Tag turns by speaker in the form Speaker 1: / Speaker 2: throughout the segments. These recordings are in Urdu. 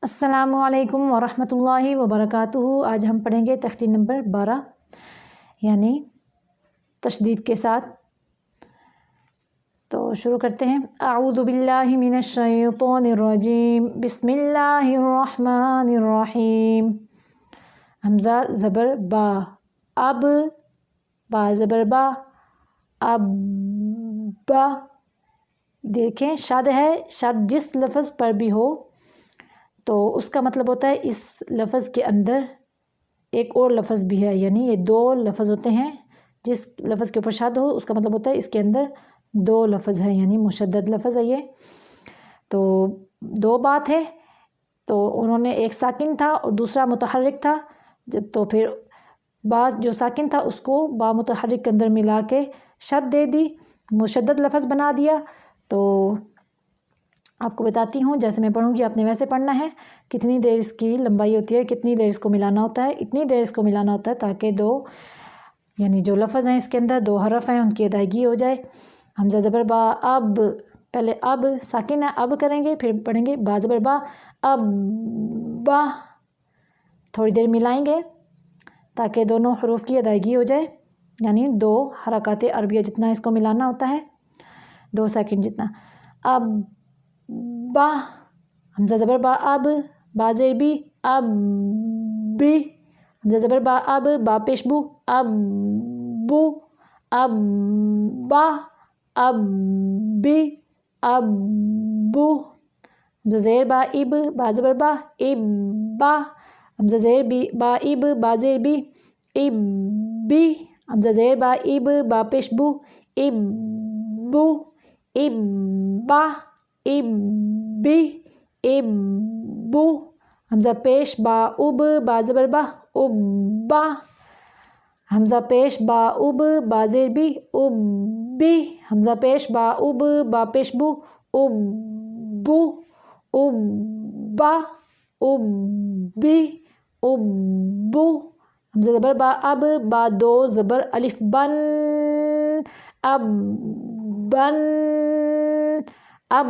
Speaker 1: السلام علیکم ورحمۃ اللہ وبرکاتہ۔ آج ہم پڑھیں گے تختی نمبر 12 یعنی تشدید کے ساتھ۔ تو شروع کرتے ہیں۔ اعوذ باللہ من الشیطان الرجیم، بسم اللہ الرحمن الرحیم۔ حمزہ زبر با، اب، با زبر با، اب با۔ دیکھیں شد ہے، شد جس لفظ پر بھی ہو تو اس کا مطلب ہوتا ہے اس لفظ کے اندر ایک اور لفظ بھی ہے، یعنی یہ دو لفظ ہوتے ہیں۔ جس لفظ کے اوپر شد ہو اس کا مطلب ہوتا ہے اس کے اندر دو لفظ ہیں، یعنی مشدد لفظ ہے یہ۔ تو دو بات ہے، تو انہوں نے ایک ساکن تھا اور دوسرا متحرک تھا، تو پھر بعض جو ساکن تھا اس کو با متحرک کے اندر ملا کے شد دے دی، مشدد لفظ بنا دیا۔ تو آپ کو بتاتی ہوں، جیسے میں پڑھوں گی آپ نے ویسے پڑھنا ہے۔ کتنی دیر اس کی لمبائی ہوتی ہے، کتنی دیر اس کو ملانا ہوتا ہے، اتنی دیر اس کو ملانا ہوتا ہے تاکہ دو یعنی جو لفظ ہیں اس کے اندر دو حرف ہیں ان کی ادائیگی ہو جائے۔ حمزہ زبر با، اب، پہلے اب ساکن ہے اب کریں گے، پھر پڑھیں گے با زبر با، اب با۔ تھوڑی دیر ملائیں گے تاکہ دونوں حروف کی ادائیگی ہو جائے، یعنی دو حرکات عربیہ جتنا اس کو ملانا ہوتا ہے، 2 سیکنڈ جتنا۔ اب با، حمزہ زبر با اب، با زیر بی، اب بی۔ حمزہ زبر با اب، با پیش بو، اب بو، اب با، اب بی، اب بو۔ حمزہ زیر با اب، با زبر با، اب با۔ حمزہ زیر بی با اب، با زیر بی، اب بی۔ حمزہ زیر با اب، با پیش بو، اب بو، اب با، اب بی، اب بو۔ حمزہ پیش با اب، با زبر با، اب با۔ حمزہ پیش با اب، با زیر بی، اب بی۔ حمزہ پیش با اب، با پیش بو، اب بو، اب با، اب بی، اب بو۔ حمزہ زبر با اب، با دو زبر الف بن، اب بن، اب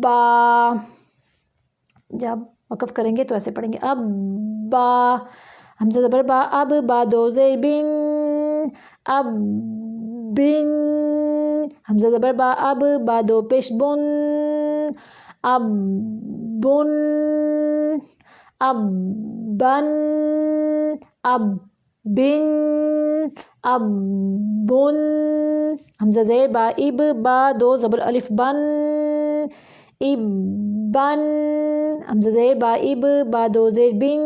Speaker 1: با۔ جب وقف کریں گے تو ایسے پڑھیں گے، اب با۔ حمزہ زبر با اب، با دو زیر بن، اب بن۔ حمزہ زبر با اب، با دو پیش بن، اب بن، اب بن، اب بن، اب بن۔ حمزہ زیر با اب، با دو زبر الف بن، اب بن۔ حمزہ زیر با اب، با دو زیر بن،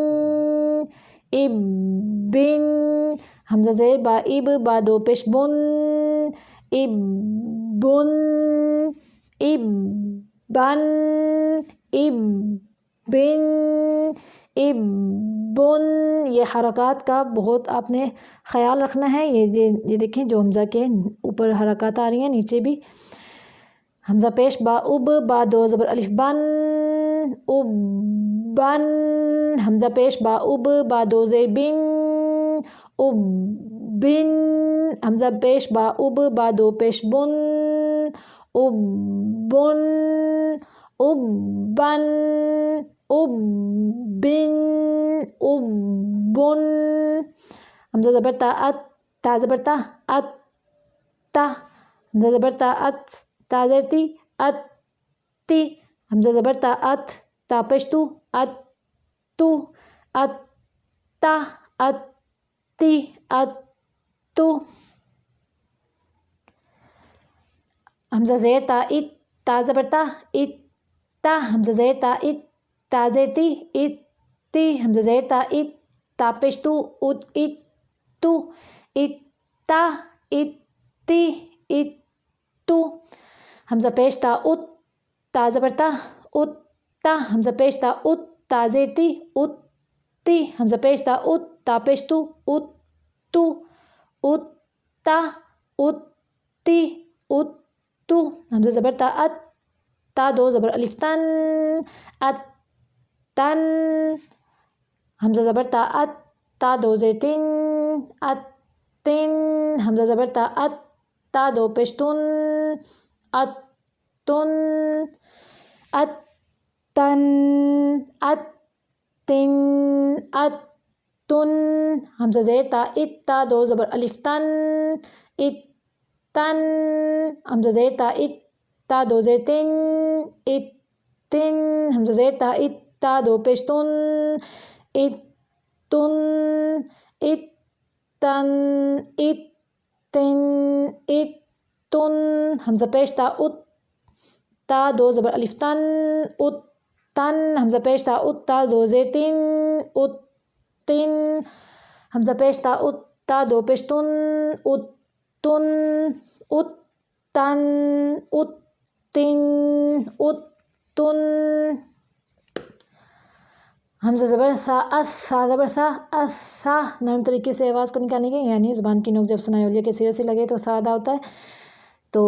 Speaker 1: اب بن۔ حمزہ زیر با اب، با دو پیش بن، اب بن، اب بن، اب بن، اب بن۔ یہ حرکات کا بہت آپ نے خیال رکھنا ہے۔ یہ دیکھیں جو حمزہ کے اوپر حرکات آ رہی ہیں نیچے بھی۔ حمزہ پیش با اب، با دو زبر الف بن، اب بن۔ حمزہ پیش با اب، با دو زیر بن، اب بن۔ حمزہ پیش با اب، با دو پیش بن، اب بن، اب بن، اب بن، اب بن۔ حمزہ زبر تا ات، تا زبر تا، ات، تا۔ حمزہ زبر تا ات، تا زیر تی، ات، تی۔ حمزہ زبر تا ات، تا پیش تو، ات، تو، ات، تا، ات، تی، ات، تو۔ حمزہ زیر تا ات، تا زبر تا، ات، تا۔ حمزہ زیر تا ات، تا زیر تی، ات، تی۔ حمزہ زیر تا ات، تا پیش تو، ات، ات، تو، ات، تا، ات، تی، ات، تو۔ حمزہ پیش تا ات، تا زبر تا، ات، تا۔ حمزہ پیش تا ات، تا زیر تی، ات، تی۔ حمزہ پیش تا ات، تا پیش تو، ات، تو، ات، تا، ات، تی، ات، تو۔ حمزہ زبر تا ات، تا دو زبر الف تن، ات، تن۔ حمزہ زبر تا ات، تا دو زیر تن، ات، تن۔ حمزہ زبر تا ات، تا دو پیش تن، ات، تن، ات، تن اتن اتن حمزہ زیر تا اتا دو زبر الف تن اتن حمزہ زیر تا اتا دو زیر تن اتن حمزہ زیر تا اتا دو پیش تن اتن اتن اتن اتن حمزہ پیش تا ات تا دو زبر الف تن ات تن حمزہ پیش تا ات تا دو زیر تن ات تن حمزہ پیش تا ات تا دو پیش تن ات تن ات تن ات تن ات تن حمزہ زبر ثا اثا زبر ثا اثا نرم طریقے سے آواز کو نکالنے کے یعنی زبان کی نوک جب ثنائی علیہ کے سرے سے لگے تو ثا ادا ہوتا ہے. تو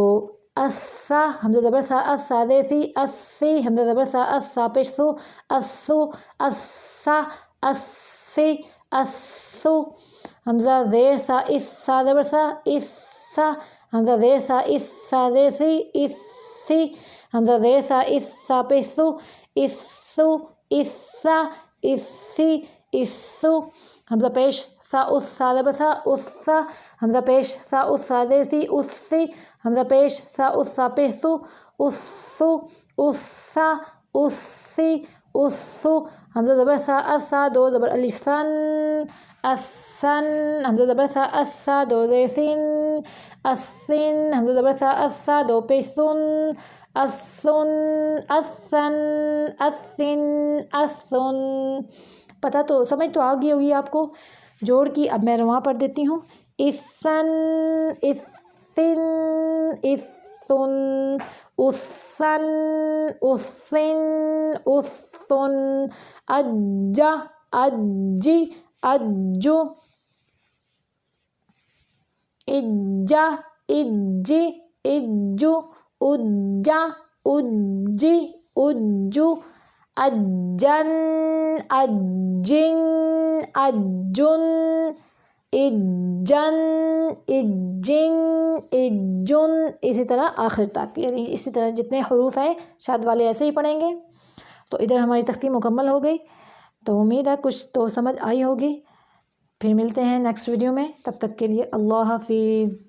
Speaker 1: اثا حمزہ زبر ثا اثا دیر سی اسی حمزہ زبر ثا اثا پیش سو اسو اسا اسی اسو حمزہ زیر ثا اسا زبر ثا اسا حمزہ زیر ثا اسا دیر سی اسی حمزہ زیر ثا اسا پیش سو اسو اسا اسی اسو حمزہ پیش ثا اسا زبر ثا اسا حمزہ پیش ثا اسا دیر سی اسی حمزہ پیش ثا اسا پیش سو اسو اسا اسی اسو حمزہ زبر ثا اسا دو زبر الف ثن الثن حمزہ زبر ثا اسا دو زیر سین السن حمزہ زبر ثا اسا دو پیش سن السن الثن الثن الثن. پتہ تو سمجھ تو آ گئی ہوگی آپ کو جوڑ کی. اب میں رواں پڑھ دیتی ہوں. اثن اثن اثن اثن اثن اثن اجا اجی اجو اجا اجی اجو اجا اجی اجو اجن اجن اجن اجن اجن اجن اسی طرح آخر تک یعنی اسی طرح جتنے حروف ہیں شاد والے ایسے ہی پڑھیں گے. تو ادھر ہماری تختی مکمل ہو گئی. تو امید ہے کچھ تو سمجھ آئی ہوگی. پھر ملتے ہیں نیکسٹ ویڈیو میں. تب تک کے لیے اللہ حافظ.